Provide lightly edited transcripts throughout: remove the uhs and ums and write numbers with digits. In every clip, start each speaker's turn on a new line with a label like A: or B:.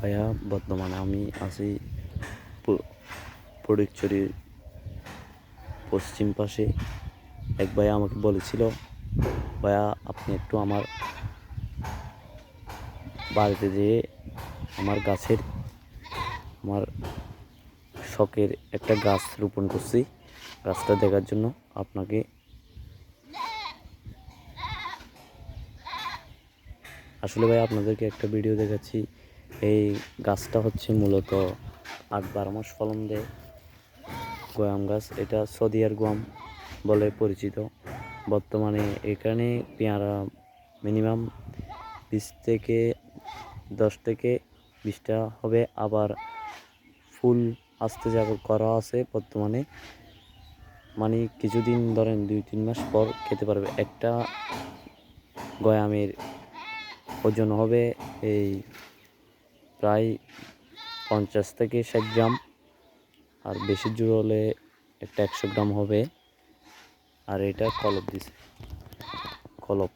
A: ভাইয়া বর্তমানে আমি আছি ফটিকছড়ির পশ্চিম পাশে। এক ভাইয়া আমাকে বলেছিল, ভাইয়া আপনি একটু আমার বাড়িতে যেয়ে আমার গাছের আমার শখের একটা গাছ রোপণ করছি, গাছটা দেখার জন্য আপনাকে আসলে ভাই আপনাদেরকে একটা ভিডিও দেখাচ্ছি। এই গাছটা হচ্ছে মূলত 8-12 মাস ফলন দেয় গোয়াম গাছ। এটা সদিয়ার গোয়াম বলে পরিচিত। বর্তমানে এখানে পেয়ারা মিনিমাম 10 থেকে 20টা হবে, আবার ফুল আসতে যাবে করা আছে বর্তমানে। মানে কিছুদিন ধরেন 2-3 মাস পর খেতে পারবে। একটা গয়ামের ওজন হবে এই প্রায় 50 থেকে 60 গ্রাম, আর বেশি জোর হলে একটা 100 গ্রাম হবে। আর এটা কলপ দিছে, কলপ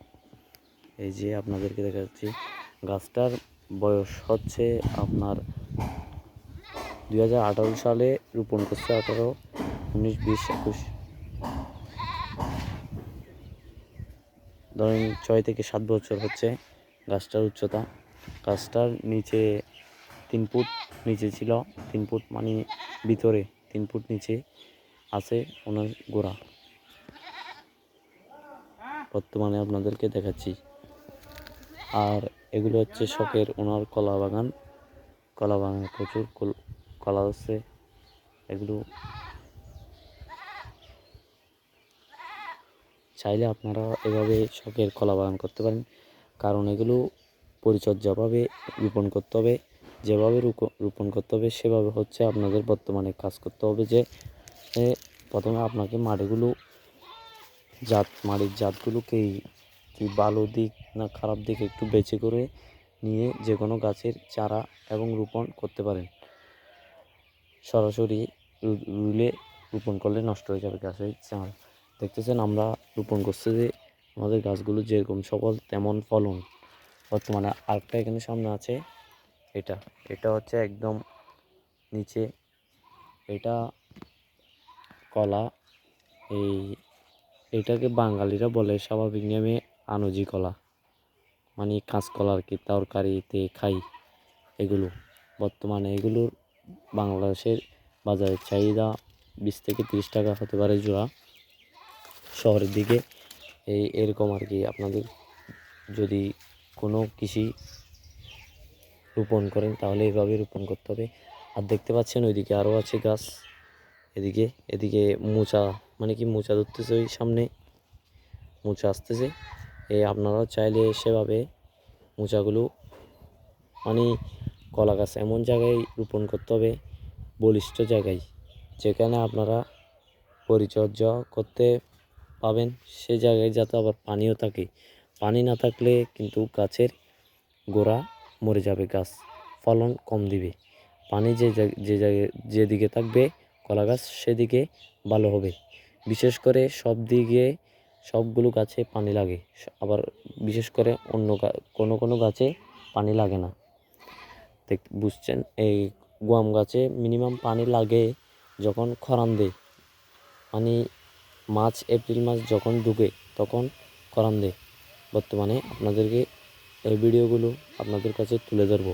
A: এই যে আপনাদেরকে দেখাচ্ছি। গাছটার বয়স হচ্ছে আপনার 2018 সালে রোপণ করছে। 18, 19, 20, 21 ধরেন 6 থেকে 7 বছর হচ্ছে গাছটার উচ্চতা। গাছটার নিচে 3 ফুট নিচে ছিল, 3 ফুট মানে ভিতরে 3 ফুট নিচে আছে ওনার গোড়া। বর্তমানে আপনাদেরকে দেখাচ্ছি। আর এগুলো হচ্ছে শখের ওনার কলা বাগান প্রচুর কলা আছে। এগুলো চাইলে আপনারা এভাবে শখের কলা বাগান করতে পারেন, কারণ এগুলো পরিচর্যাভাবে রোপণ করতে হবে। যেভাবে রোপণ করতে হবে সেভাবে হচ্ছে আপনাদের বর্তমানে কাজ করতে হবে। যে প্রথমে আপনাকে মাটির জাতগুলোকে কি ভালো দিক না খারাপ দিক একটু বেছে করে নিয়ে যে কোনো গাছের চারা এবং রোপণ করতে পারেন। সরাসরি রোপণ করলে নষ্ট হয়ে যাবে গাছের চারা। দেখতেছেন আমরা রোপণ করছি যে আমাদের গাছগুলো যেরকম সফল তেমন ফলন। বর্তমানে আরেকটা এখানে সামনে আছে, এটা হচ্ছে একদম নিচে, এটা কলা। এটাকে বাঙালিরা বলে স্বাভাবিক নিয়মে আনজি কলা, মানে কাঁচকলা আর কি, তরকারিতে খাই এগুলো। বর্তমানে এগুলোর বাংলাদেশের বাজারের চাহিদা 20 থেকে 30 টাকা হতে পারে জোড়া। শহরের দিকে এরকম আর কি। আপনাদের যদি কোনো কৃষি রোপণ করেন তাহলে এইভাবে রোপণ করতে হবে। আর দেখতে পাচ্ছেন ওইদিকে আরও আছে গাছ। এদিকে মোচা, মানে কি মোচা ধরতেছে, ওই সামনে মোচা আসতেছে। আপনারাও চাইলে সেভাবে মোচাগুলো, মানে কলা গাছ এমন জায়গায় রোপণ করতে হবে, বলিষ্ঠ জায়গায়, যেখানে আপনারা পরিচর্যা করতে পাবেন। সে জায়গায় যাতে আবার পানিও থাকে। পানি না থাকলে কিন্তু গাছের গোড়া মরে যাবে, গাছ ফলন কম দিবে। পানি জায়গায় যেদিকে থাকবে কলা গাছ সেদিকে ভালো হবে। বিশেষ করে সবগুলো গাছে পানি লাগে, আবার বিশেষ করে অন্য কোনো গাছে পানি লাগে না। বুঝছেন? এই গোয়াম গাছে মিনিমাম পানি লাগে যখন খরান দেয়, মানে মার্চ এপ্রিল মাস যখন ঢুকে তখন খরান দেয়। বর্তমানে আপনাদেরকে এই ভিডিওগুলো আপনাদের কাছে তুলে ধরবো।